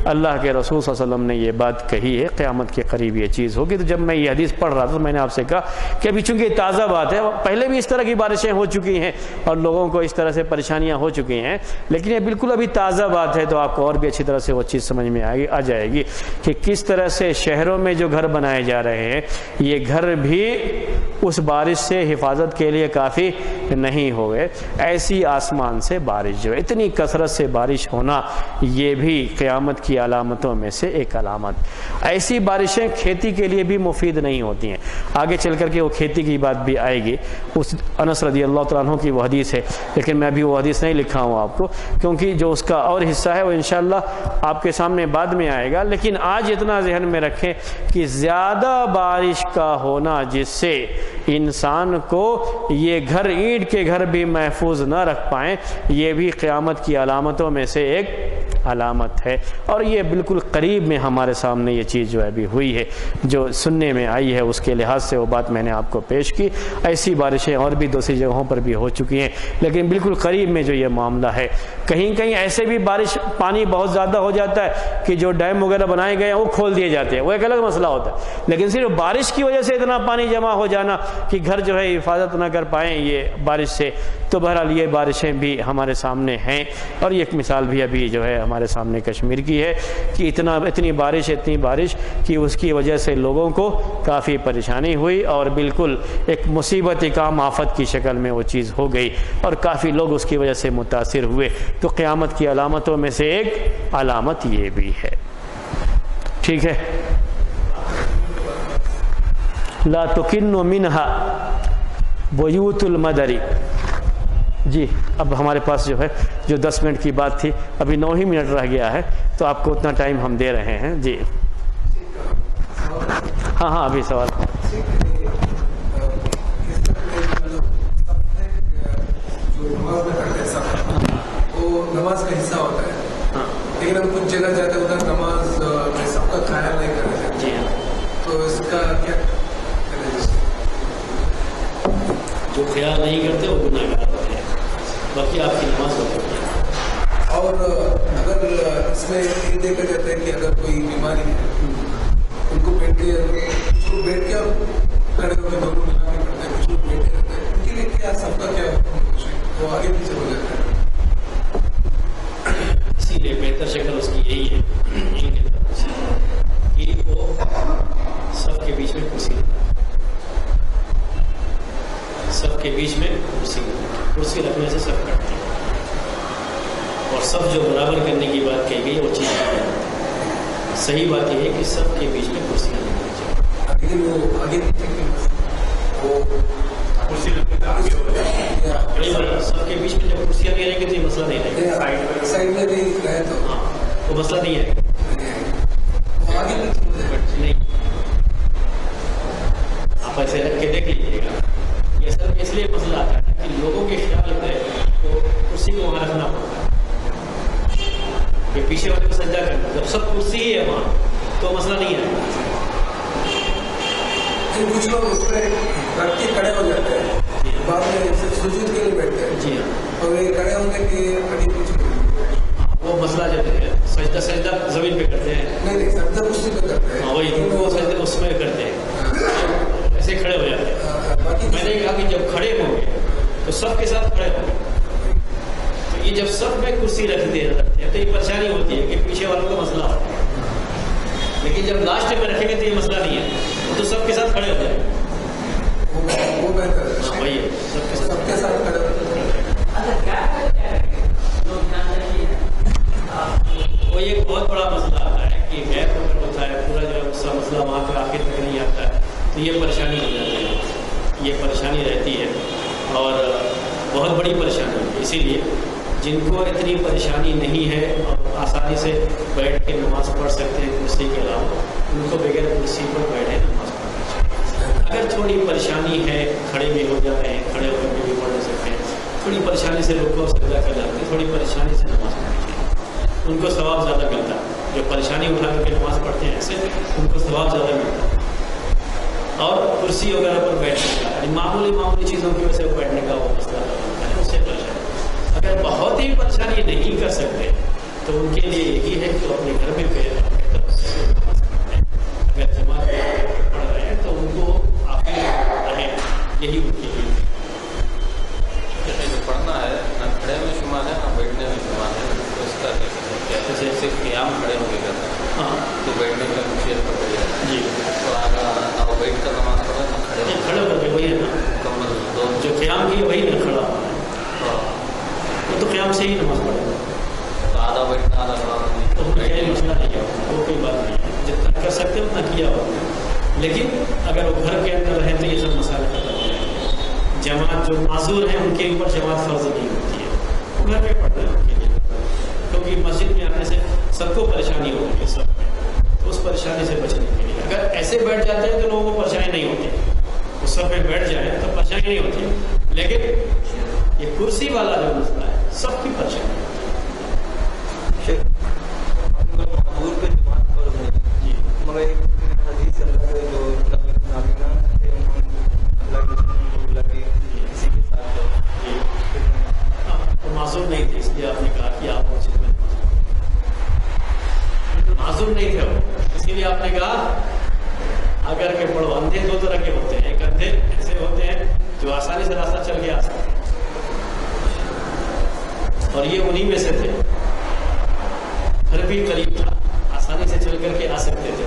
اللہ کے رسول صلی اللہ علیہ وسلم نے یہ بات کہی ہے، قیامت کے قریب یہ چیز ہوگی۔ تو جب میں یہ حدیث پڑھ رہا تھا تو میں نے آپ سے کہا کہ ابھی چونکہ یہ تازہ بات ہے، پہلے بھی اس طرح کی بارشیں ہو چکی ہیں اور لوگوں کو اس طرح سے پریشانیاں ہو چکی ہیں، لیکن یہ بالکل ابھی تازہ بات ہے، تو آپ کو اور بھی اچھی طرح سے وہ چیز سمجھ میں آ جائے گی کہ کس طرح سے شہروں میں جو گھر بنائے جا رہے ہیں یہ گھر بھی اس بارش سے حفاظت کے لیے کافی نہیں ہوئے۔ ایسی آسمان سے بارش جو ہے، اتنی کثرت سے بارش ہونا، یہ بھی قیامت کی علامتوں میں سے ایک علامت۔ ایسی بارشیں کھیتی کے لیے بھی مفید نہیں ہوتی ہیں، آگے چل کر کے وہ کھیتی کی بات بھی آئے گی، اس انس رضی اللہ تعالیٰ عنہ کی وہ حدیث ہے، لیکن میں ابھی وہ حدیث نہیں لکھا ہوں آپ کو، کیونکہ جو اس کا اور حصہ ہے وہ انشاءاللہ آپ کے سامنے بعد میں آئے گا۔ لیکن آج اتنا ذہن میں رکھیں کہ زیادہ بارش کا ہونا جس سے انسان کو یہ گھر اینٹ کے گھر بھی محفوظ نہ رکھ پائیں، یہ بھی قیامت کی علامتوں میں سے ایک علامت ہے، اور یہ بالکل قریب میں ہمارے سامنے یہ چیز جو ہے ابھی ہوئی ہے، جو سننے میں آئی ہے، اس کے لحاظ سے وہ بات میں نے آپ کو پیش کی۔ ایسی بارشیں اور بھی دوسری جگہوں پر بھی ہو چکی ہیں، لیکن بالکل قریب میں جو یہ معاملہ ہے، کہیں کہیں ایسے بھی بارش پانی بہت زیادہ ہو جاتا ہے کہ جو ڈیم وغیرہ بنائے گئے ہیں وہ کھول دیے جاتے ہیں، وہ ایک الگ مسئلہ ہوتا ہے، لیکن صرف بارش کی وجہ سے اتنا پانی جمع ہو جانا کہ گھر جو ہے حفاظت نہ کر پائیں یہ بارش سے، تو بہرحال یہ بارشیں بھی ہمارے سامنے ہیں، اور یہ ایک مثال بھی ابھی جو ہے ہمارے سامنے کشمیر کی ہے کہ اتنی بارش کہ اس کی وجہ سے لوگوں کو کافی پریشانی ہوئی، اور بالکل ایک مصیبت کام آفت کی شکل میں وہ چیز ہو گئی، اور کافی لوگ اس کی وجہ سے متاثر ہوئے۔ تو قیامت کی علامتوں میں سے ایک علامت یہ بھی ہے، ٹھیک ہے۔ لا تکن منہا بیوت المدری۔ جی اب ہمارے پاس جو ہے جو 10 منٹ کی بات تھی، ابھی 9 ہی منٹ رہ گیا ہے، تو آپ کو اتنا ٹائم ہم دے رہے ہیں۔ جی ہاں ابھی سوال۔ نماز کا حصہ ہوتا ہے، لیکن ہم کچھ جگہ جاتے ہیں ادھر نماز میں سب کا خیال نہیں کرتے، جی ہاں، تو اس کا کیا؟ جو خیال نہیں کرتے وہ گناہ گار ہوتے ہیں، باقی آپ کی نماز ہو جاتی ہے۔ اور اگر اس میں یہ دیکھا جاتا ہے کہ اگر کوئی بیماری ہے ان کو بیٹھ کے اور کھڑے ہو کے دونوں ملانے پڑتے ہیں، کچھ لوگ بیٹھے رہتے ہیں، ان کے لیے کیا سب کا کیا وہ آگے پیچھے ہو جاتا ہے؟ اسی لیے بہتر شکل اس کی یہی ہے کہ وہ سب کے بیچ میں کرسی، سب کے بیچ میں کرسی رکھنے سے سب کٹتے ہیں، اور سب جو برابر کرنے کی بات کہی گئی وہ چیز صحیح بات یہ ہے کہ سب کے بیچ میں کرسیاں لگنی چاہیے.
لیکن وہ آگے پیچھے وہ
کرسی لگتی ہے
سب کے بیچ میں جب کرسیاں نہیں رہیں گی تو یہ مسئلہ نہیں رہے گا.
سائڈ میں بھی رہے تو
ہاں وہ مسئلہ نہیں آئے گا.
وہ آگے پیچھے
نہیں آپ ایسے رکھ کے دیکھ لیجیے گا. یہ سر اس لیے مسئلہ آتا ہے کہ لوگوں کے خیال میں تو کرسی کو وہاں رکھنا پڑتا ہے کہ پیچھے والے کو سجدہ کرنا. جب سب کرسی ہی ہے وہاں تو مسئلہ نہیں ہے.
کچھ لوگ اس پہ رکھ کے کھڑے ہو جاتے ہیں, بعد میں سجود کے لیے بیٹھتے ہیں.
جی ہاں
اور یہ کھڑے ہونے کے آگے پیچھے
وہ مسئلہ جب ہے سجدہ زمین پہ کرتے ہیں.
نہیں سجدہ کرسی پہ کرتے ہیں.
ہاں وہی وہ سجدہ اس میں کرتے ہیں ایسے کھڑے ہو جاتے ہیں.
باقی
میں نے کہا کہ جب کھڑے ہوں گے تو سب کے ساتھ کھڑے ہوں گے. تو یہ جب سب میں کرسی رکھتے ہیں تو یہ پریشانی ہوتی ہے کہ پیچھے والوں کا مسئلہ ہوتا ہے. لیکن جب لاسٹ میں رکھیں گے تو یہ مسئلہ نہیں ہے, تو سب کے ساتھ کھڑے ہو جائیں گے.
وہ بہتر ہے.
وہی ہے سب کے
سب کے ساتھ کھڑے ہوتے ہیں.
وہ ایک بہت بڑا مسئلہ آتا ہے کہ غیر اگر ہوتا ہے پورا جو ہے اس کا مسئلہ وہاں پہ آخر تک نہیں آتا ہے تو یہ پریشانی ہو جاتی ہے. یہ پریشانی رہتی ہے اور بہت بڑی پریشانی ہے. اسی لیے جن کو اتنی پریشانی نہیں ہے اور آسانی سے بیٹھ کے نماز پڑھ سکتے ہیں کرسی کے علاوہ, ان کو بغیر کرسی پر بیٹھے نماز پڑھنا چاہیے. اگر تھوڑی پریشانی ہے کھڑے بھی ہو جاتے ہیں, کھڑے ہو کر بھی پڑھ سکتے ہیں, تھوڑی پریشانی سے رکوع سجدہ کر جاتے ہیں, تھوڑی پریشانی سے نماز پڑھنی چاہیے. ان کو ثواب زیادہ ملتا ہے. جو پریشانی اٹھا کر کے نماز پڑھتے ہیں ایسے ان کو ثواب زیادہ ملتا ہے. اور کرسی وغیرہ پر بیٹھنے کا معمولی چیزوں کی وجہ سے بیٹھنے کا وہ مسئلہ ہے, اس سے پریشانی. اگر بہت ہی پریشانی نہیں کر سکتے تو ان کے لیے یہی ہے کہ اپنے گھر میں اگر جماعت پڑھ رہے ہیں تو ان کو آخر رہے, یہی ان کے لیے.
جو پڑھنا ہے نہ کھڑے میں شمار ہے نہ بیٹھنے میں شمار ہے, تو اس کا جیسے صرف قیام کھڑے ہو کے کرتا ہے
ہاں
تو بیٹھنے میں مشکل پڑ جائے گا.
جی
تو آگا نہ وہ بیٹھ کر نماز پڑھے نہ کھڑے
کھڑے ہو کے وہی ہے نا
مکمل دو
جو قیام کی وہی نہ کھڑا ہونا ہے, وہ تو قیام سے ہی نماز پڑھے گا.
تو آدھا بیٹھنا آدھا کھڑا ہونا
تو کوئی مسئلہ نہیں ہے, وہ کوئی بات نہیں ہے. جتنا کر سکتے اتنا کیا ہو. لیکن اگر وہ گھر کے اندر رہیں تو یہ سب مسائل ختم ہو جائیں گے. جماعت جو معذور ہیں ان کے اوپر جماعت فرض نہیں ہوتی ہے, وہ گھر میں پڑھتے ہیں ان کے لیے, کیونکہ مسجد میں آنے سے سب کو پریشانی ہوتی ہے. سب تو اس پریشانی سے بچنے کے لیے اگر ایسے بیٹھ جاتے ہیں تو لوگوں کو پریشانی نہیں ہوتی. وہ سب میں بیٹھ جائیں تو پریشانی نہیں ہوتی. لیکن یہ کرسی والا جو مسئلہ ہے سب کی پریشانی ہوتی ہے.
معذور پہ جماعت فرض نہیں,
جی
مگر ایک حدیث اللہ کے جو نابینا تھے اللہ کے کسی کے ساتھ
جی تو معذور نہیں تھے, اس لیے آپ نے کہا کہ آپ مسجد میں معذور نہیں تھے وہ, اسی لیے آپ نے کہا اگر کہ پڑھو. اندھے دو طرح کے ہوتے ہیں, ایک اندھے ایسے ہوتے ہیں جو آسانی سے راستہ چل کے آ سکتے ہیں, اور یہ انہی میں سے تھے. گھر بھی قریب تھا, آسانی سے چل کر کے آ سکتے تھے.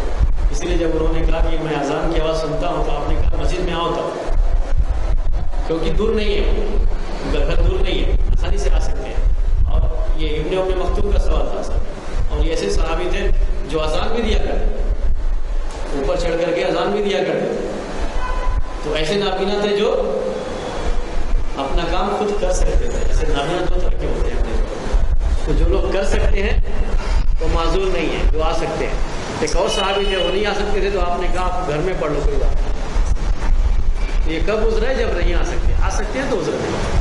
اسی لیے جب انہوں نے کہا کہ میں اذان کی آواز سنتا ہوں تو آپ نے کہا مسجد میں آؤ تب, کیونکہ دور نہیں ہے, گھر دور نہیں ہے, آسانی سے آ سکتے ہیں. اور یہ ابن ام مکتوم کا سوال تھا سر, اور یہ ایسے صحابی تھے جو اذان بھی دیا کرتے, اوپر چڑھ کر کے اذان بھی دیا کرتے. تو ایسے نابینا تھے جو اپنا کام خود کر سکتے تھے. ایسے نابینا دو طرح کے ہوتے ہیں. تو جو لوگ کر سکتے ہیں وہ معذور نہیں ہے, جو آ سکتے ہیں. ایک اور صحابی تھے وہ نہیں آ سکتے تھے, تو آپ نے کہا آپ گھر میں پڑھ لو, کوئی بات نہیں. یہ کب عذر ہے؟ جب نہیں آ سکتے. آ سکتے ہیں تو عذر نہیں.